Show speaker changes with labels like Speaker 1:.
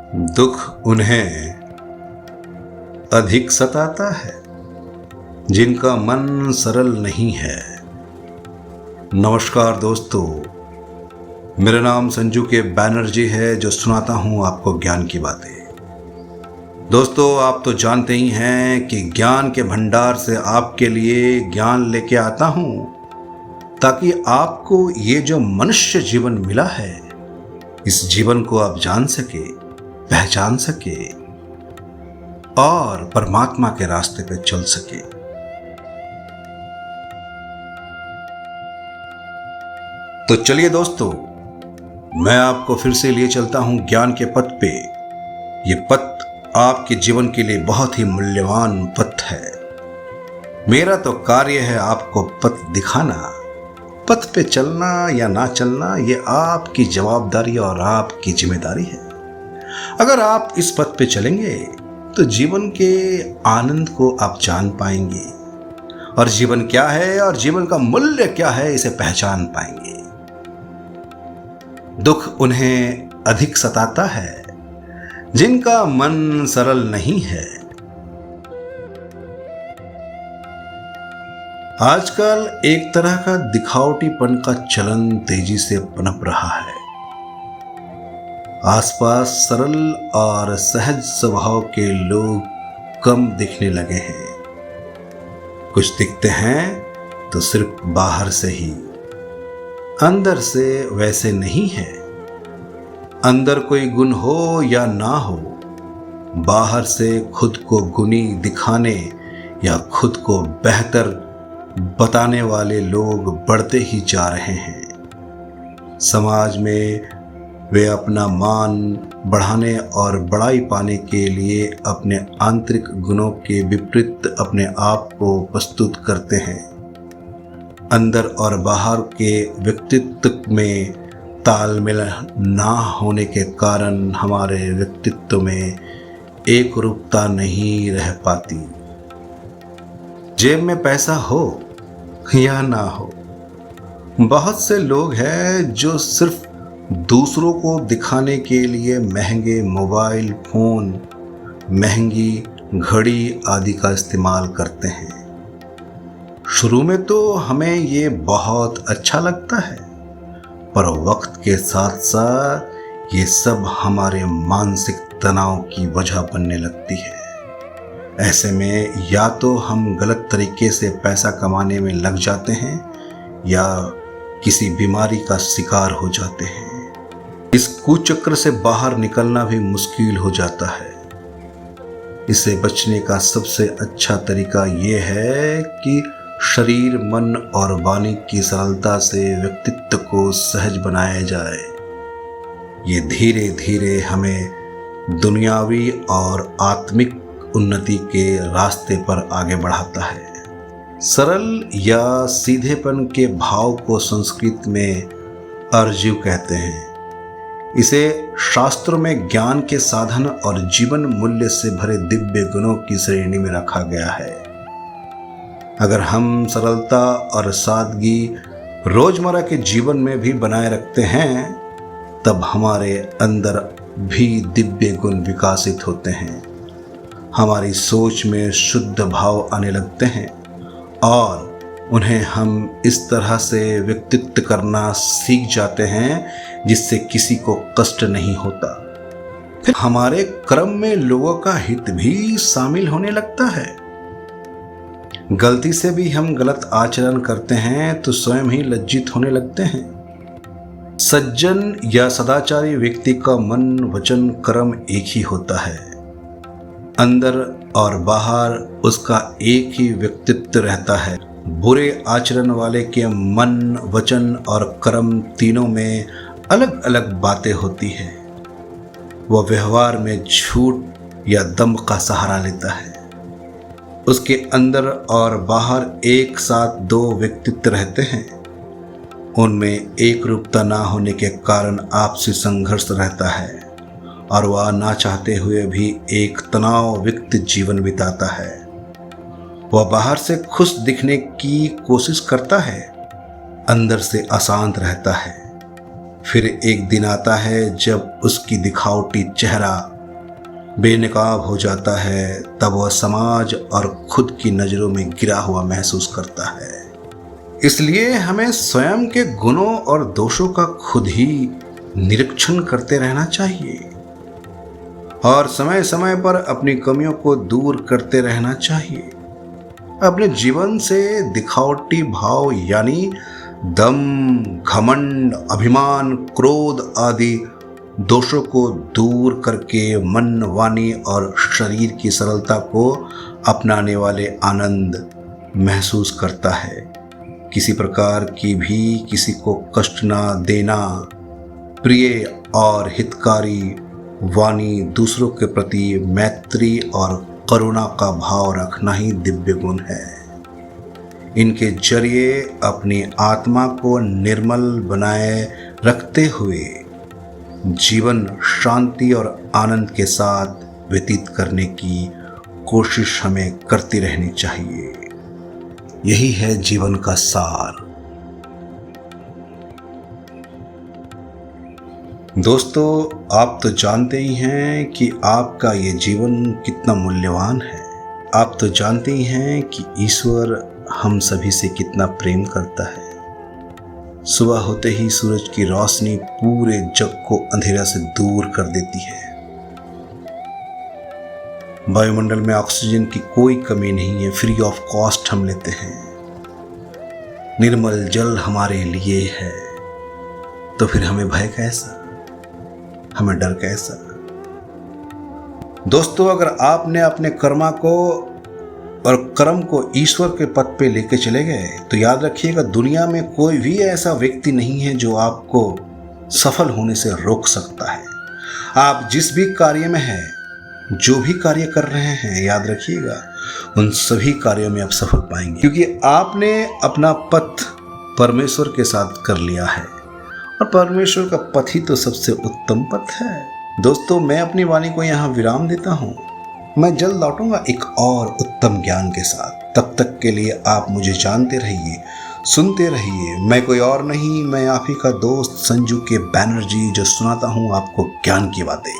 Speaker 1: दुख उन्हें अधिक सताता है जिनका मन सरल नहीं है। नमस्कार दोस्तों, मेरा नाम संजू के बैनर्जी है, जो सुनाता हूं आपको ज्ञान की बातें। दोस्तों, आप तो जानते ही हैं कि ज्ञान के भंडार से आपके लिए ज्ञान लेके आता हूं, ताकि आपको ये जो मनुष्य जीवन मिला है, इस जीवन को आप जान सके, पहचान सके और परमात्मा के रास्ते पे चल सके। तो चलिए दोस्तों, मैं आपको फिर से लिए चलता हूं ज्ञान के पथ पे। ये पथ आपके जीवन के लिए बहुत ही मूल्यवान पथ है। मेरा तो कार्य है आपको पथ दिखाना। पथ पे चलना या ना चलना, ये आपकी जवाबदारी और आपकी जिम्मेदारी है। अगर आप इस पथ पे चलेंगे तो जीवन के आनंद को आप जान पाएंगे, और जीवन क्या है और जीवन का मूल्य क्या है, इसे पहचान पाएंगे। दुख उन्हें अधिक सताता है जिनका मन सरल नहीं है। आजकल एक तरह का दिखावटीपन का चलन तेजी से पनप रहा है। आसपास सरल और सहज स्वभाव के लोग कम दिखने लगे हैं। कुछ दिखते हैं तो सिर्फ बाहर से ही, अंदर से वैसे नहीं है। अंदर कोई गुण हो या ना हो, बाहर से खुद को गुणी दिखाने या खुद को बेहतर बताने वाले लोग बढ़ते ही जा रहे हैं। समाज में वे अपना मान बढ़ाने और बड़ाई पाने के लिए अपने आंतरिक गुणों के विपरीत अपने आप को प्रस्तुत करते हैं। अंदर और बाहर के व्यक्तित्व में तालमेल ना होने के कारण हमारे व्यक्तित्व में एक रूपता नहीं रह पाती। जेब में पैसा हो या ना हो, बहुत से लोग हैं जो सिर्फ दूसरों को दिखाने के लिए महंगे मोबाइल फोन, महंगी घड़ी आदि का इस्तेमाल करते हैं। शुरू में तो हमें ये बहुत अच्छा लगता है, पर वक्त के साथ साथ ये सब हमारे मानसिक तनाव की वजह बनने लगती है। ऐसे में या तो हम गलत तरीके से पैसा कमाने में लग जाते हैं या किसी बीमारी का शिकार हो जाते हैं। इस कुचक्र से बाहर निकलना भी मुश्किल हो जाता है। इससे बचने का सबसे अच्छा तरीका ये है कि शरीर, मन और वाणी की सरलता से व्यक्तित्व को सहज बनाया जाए। ये धीरे धीरे हमें दुनियावी और आत्मिक उन्नति के रास्ते पर आगे बढ़ाता है। सरल या सीधेपन के भाव को संस्कृत में अर्जु कहते हैं। इसे शास्त्रों में ज्ञान के साधन और जीवन मूल्य से भरे दिव्य गुणों की श्रेणी में रखा गया है। अगर हम सरलता और सादगी रोजमर्रा के जीवन में भी बनाए रखते हैं, तब हमारे अंदर भी दिव्य गुण विकसित होते हैं। हमारी सोच में शुद्ध भाव आने लगते हैं और उन्हें हम इस तरह से व्यक्तित्व करना सीख जाते हैं जिससे किसी को कष्ट नहीं होता। फिर हमारे कर्म में लोगों का हित भी शामिल होने लगता है। गलती से भी हम गलत आचरण करते हैं तो स्वयं ही लज्जित होने लगते हैं। सज्जन या सदाचारी व्यक्ति का मन, वचन, कर्म एक ही होता है। अंदर और बाहर उसका एक ही व्यक्तित्व रहता है। बुरे आचरण वाले के मन, वचन और कर्म तीनों में अलग अलग बातें होती है। वह व्यवहार में झूठ या दंभ का सहारा लेता है। उसके अंदर और बाहर एक साथ दो व्यक्तित्व रहते हैं। उनमें एक रूपता ना होने के कारण आपसी संघर्ष रहता है और वह ना चाहते हुए भी एक तनाव युक्त जीवन बिताता है। वह बाहर से खुश दिखने की कोशिश करता है, अंदर से अशांत रहता है। फिर एक दिन आता है जब उसकी दिखावटी चेहरा बेनकाब हो जाता है, तब वह समाज और खुद की नज़रों में गिरा हुआ महसूस करता है। इसलिए हमें स्वयं के गुणों और दोषों का खुद ही निरीक्षण करते रहना चाहिए और समय समय पर अपनी कमियों को दूर करते रहना चाहिए। अपने जीवन से दिखावटी भाव यानी दम, घमंड, अभिमान, क्रोध आदि दोषों को दूर करके मन, वाणी और शरीर की सरलता को अपनाने वाले आनंद महसूस करता है। किसी प्रकार की भी किसी को कष्ट ना देना, प्रिय और हितकारी वाणी, दूसरों के प्रति मैत्री और करुणा का भाव रखना ही दिव्य गुण है। इनके जरिए अपनी आत्मा को निर्मल बनाए रखते हुए जीवन शांति और आनंद के साथ व्यतीत करने की कोशिश हमें करती रहनी चाहिए। यही है जीवन का सार। दोस्तों, आप तो जानते ही हैं कि आपका ये जीवन कितना मूल्यवान है। आप तो जानते ही हैं कि ईश्वर हम सभी से कितना प्रेम करता है। सुबह होते ही सूरज की रोशनी पूरे जग को अंधेरा से दूर कर देती है। वायुमंडल में ऑक्सीजन की कोई कमी नहीं है, फ्री ऑफ कॉस्ट हम लेते हैं। निर्मल जल हमारे लिए है, तो फिर हमें भय कैसा, हमें डर कैसा। दोस्तों, अगर आपने अपने कर्मा को और कर्म को ईश्वर के पथ पे लेके चले गए तो याद रखिएगा, दुनिया में कोई भी ऐसा व्यक्ति नहीं है जो आपको सफल होने से रोक सकता है। आप जिस भी कार्य में हैं, जो भी कार्य कर रहे हैं, याद रखिएगा उन सभी कार्यों में आप सफल पाएंगे, क्योंकि आपने अपना पथ परमेश्वर के साथ कर लिया है और परमेश्वर का पथ ही तो सबसे उत्तम पथ है। दोस्तों, मैं अपनी वाणी को यहाँ विराम देता हूँ। मैं जल्द लौटूंगा एक और उत्तम ज्ञान के साथ। तब तक के लिए आप मुझे जानते रहिए, सुनते रहिए। मैं कोई और नहीं, मैं आप ही का दोस्त संजू के बैनर्जी, जो सुनाता हूँ आपको ज्ञान की बातें।